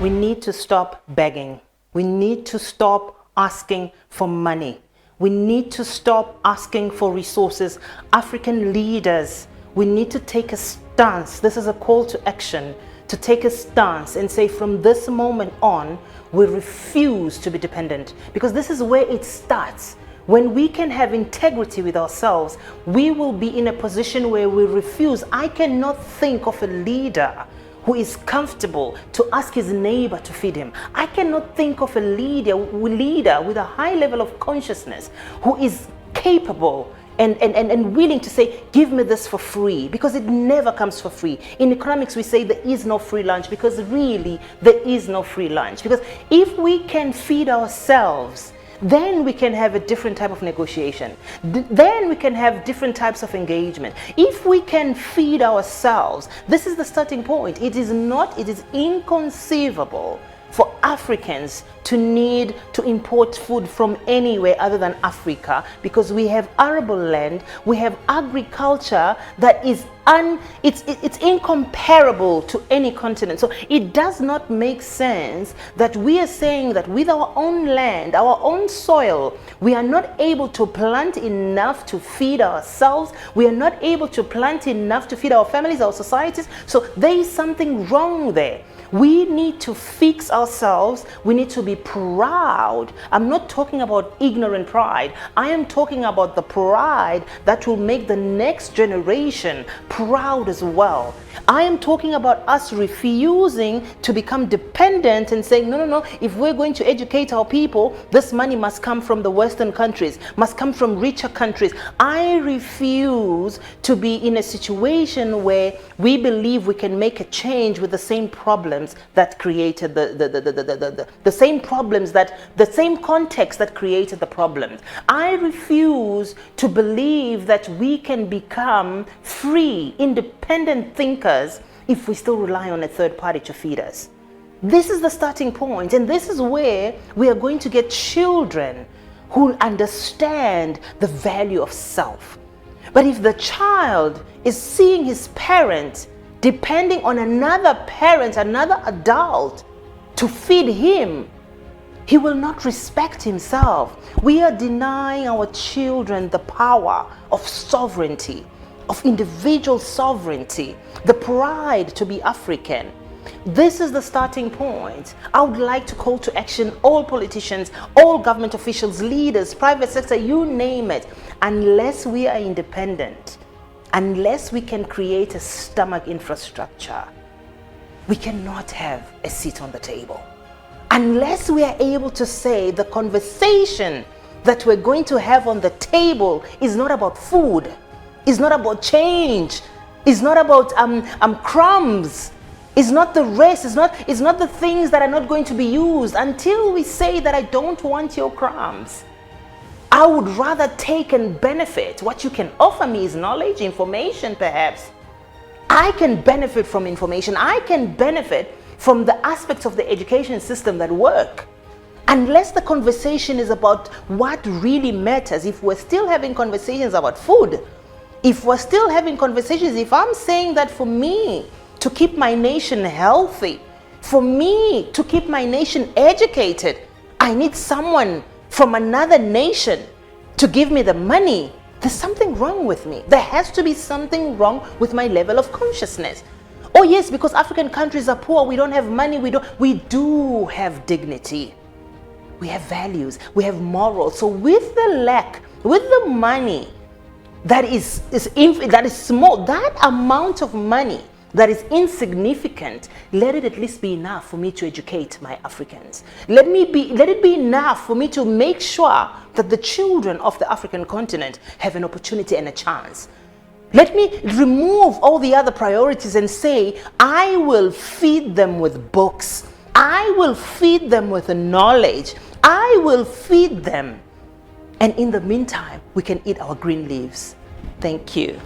We need to stop begging. We need to stop asking for money. We need to stop asking for resources. African leaders, we need to take a stance. This is a call to action, to take a stance and say, from this moment on, we refuse to be dependent, because this is where it starts. When we can have integrity with ourselves, we will be in a position where we refuse. I cannot think of a leader who is comfortable to ask his neighbor to feed him. I cannot think of a leader with a high level of consciousness who is capable and willing to say, give me this for free, because it never comes for free. In economics, we say there is no free lunch, because really there is no free lunch. Because if we can feed ourselves, then we can have a different type of negotiation. Then we can have different types of engagement. If we can feed ourselves, this is the starting point. It is inconceivable for Africans to need to import food from anywhere other than Africa, because we have arable land, we have agriculture that is it's incomparable to any continent. So it does not make sense that we are saying that with our own land, our own soil, we are not able to plant enough to feed ourselves. We are not able to plant enough to feed our families, our societies. So there is something wrong there. We need to fix ourselves. We need to be proud. I'm not talking about ignorant pride. I am talking about the pride that will make the next generation proud as well. I am talking about us refusing to become dependent and saying, no, if we're going to educate our people, this money must come from the Western countries, must come from richer countries. I refuse to be in a situation where we believe we can make a change with the same problems that created the same problems, that the same context that created the problems. I refuse to believe that we can become free, independent thinkers if we still rely on a third party to feed us. This is the starting point, and this is where we are going to get children who understand the value of self. But if the child is seeing his parent depending on another parent, another adult to feed him, he will not respect himself. We are denying our children the power of sovereignty, of individual sovereignty, the pride to be African. This is the starting point. I would like to call to action all politicians, all government officials, leaders, private sector, you name it. Unless we are independent, unless we can create a stomach infrastructure, we cannot have a seat on the table. Unless we are able to say the conversation that we're going to have on the table is not about food, is not about change, is not about crumbs, is not the rest, is not the things that are not going to be used. Until we say that I don't want your crumbs, I would rather take and benefit. What you can offer me is knowledge, information perhaps. I can benefit from information. I can benefit from the aspects of the education system that work. Unless the conversation is about what really matters, if we're still having conversations about food, if we're still having conversations, if I'm saying that for me to keep my nation healthy, for me to keep my nation educated, I need someone from another nation to give me the money, there's something wrong with me. There has to be something wrong with my level of consciousness. Oh yes, because African countries are poor, we don't have money, we do have dignity. We have values, we have morals. So with the lack, with the money that is small, that amount of money that is insignificant, let it at least be enough for me to educate my Africans. Let it be enough for me to make sure that the children of the African continent have an opportunity and a chance. Let me remove all the other priorities and say, I will feed them with books. I will feed them with knowledge. I will feed them. And in the meantime, we can eat our green leaves. Thank you.